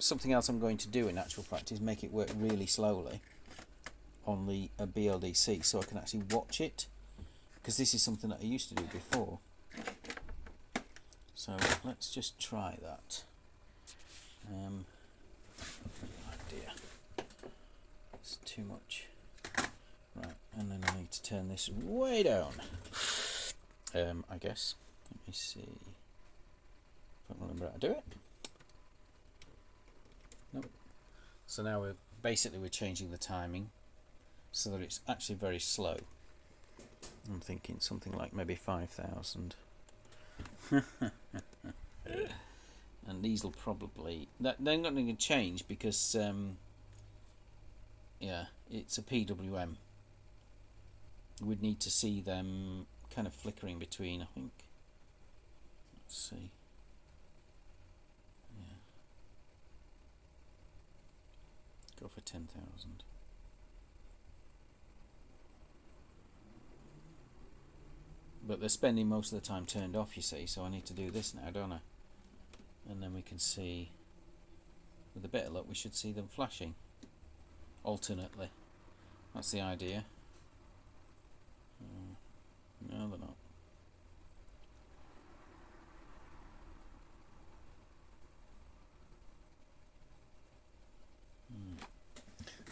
something else I'm going to do in actual fact is make it work really slowly on the BLDC so I can actually watch it, because this is something that I used to do before. So let's just try that. Oh dear, it's too much. Right, and then I need to turn this way down. I guess. Let me see if I can remember how to do it. Nope. So now we're changing the timing so that it's actually very slow. I'm thinking something like maybe 5,000. And these will probably they're not going to change because yeah, it's a PWM. We'd need to see them kind of flickering between, I think. Let's see. Yeah. Go for 10,000. But they're spending most of the time turned off, you see, so I need to do this now, don't I? And then we can see, with a bit of luck, we should see them flashing alternately. That's the idea. No, they're not.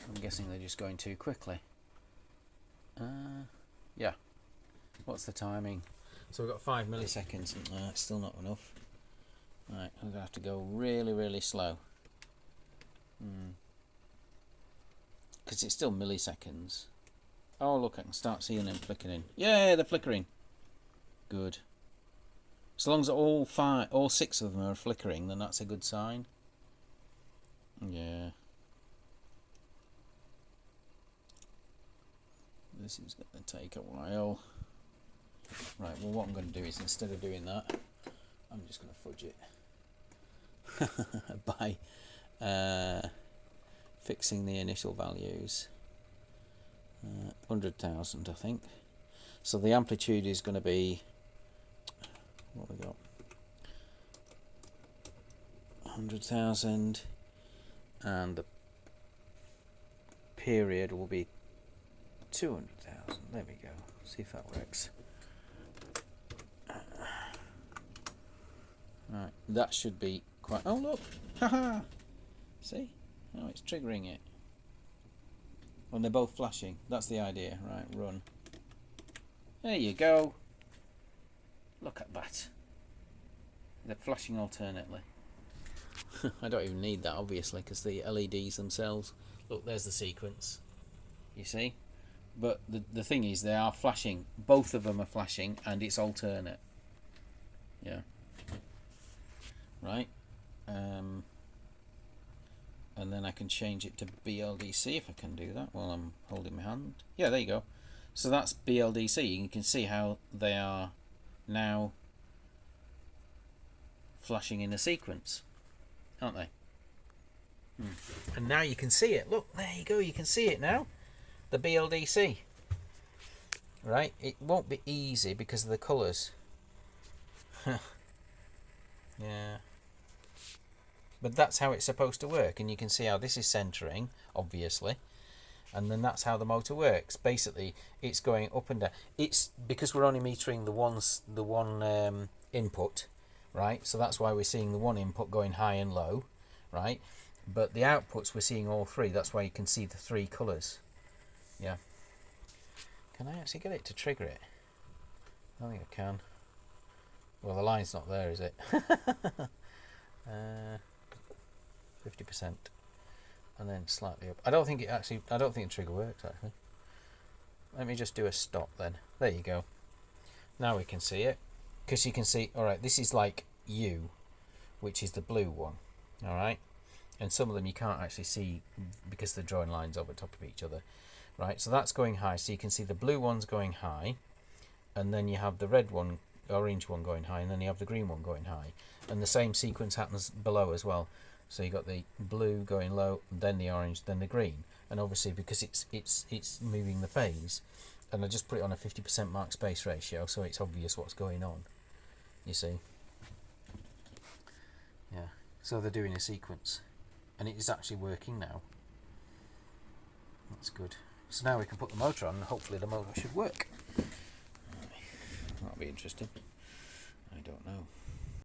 I'm guessing they're just going too quickly. Yeah. What's the timing? So we've got 5 milliseconds. It's still not enough. Right, I'm going to have to go really, really slow. Because it's still milliseconds. Oh, look, I can start seeing them flickering. Yeah, they're flickering. Good. As long as all 6 of them are flickering, then that's a good sign. Yeah. This is going to take a while. Right, well what I'm going to do is, instead of doing that, I'm just going to fudge it by fixing the initial values. 100,000 I think. So the amplitude is going to be, what have we got? 100,000, and the period will be 200,000. There we go. See if that works. Right, that should be quite. Oh look, haha! See? Oh, it's triggering it. When they're both flashing. That's the idea. Right, run. There you go. Look at that. They're flashing alternately. I don't even need that, obviously, because the LEDs themselves. Look, there's the sequence. You see? But the thing is, they are flashing. Both of them are flashing, and it's alternate. Yeah. Right. And then I can change it to BLDC if I can do that while I'm holding my hand. Yeah, there you go. So that's BLDC. You can see how they are now flashing in a sequence, aren't they? And now you can see it. Look, there you go. You can see it now. The BLDC. Right? It won't be easy because of the colours. Yeah. But that's how it's supposed to work, and you can see how this is centering, obviously, and then that's how the motor works. Basically, it's going up and down. It's because we're only metering the one input, right? So that's why we're seeing the one input going high and low, right? But the outputs, we're seeing all 3. That's why you can see the 3 colours. Yeah. Can I actually get it to trigger it? I think I can. Well, the line's not there, is it? 50%, and then slightly up. I don't think the trigger works actually. Let me just do a stop then. There you go. Now we can see it, because you can see. All right, this is like U, which is the blue one. All right, and some of them you can't actually see because they're drawing lines over top of each other. Right, so that's going high. So you can see the blue one's going high, and then you have the red one, orange one going high, and then you have the green one going high, and the same sequence happens below as well. So you got the blue going low, then the orange, then the green, and obviously because it's moving the phase, and I just put it on a 50% mark space ratio, so it's obvious what's going on. You see? Yeah. So they're doing a sequence. and it is actually working now. That's good. So now we can put the motor on and hopefully the motor should work. That'll be interesting. I don't know.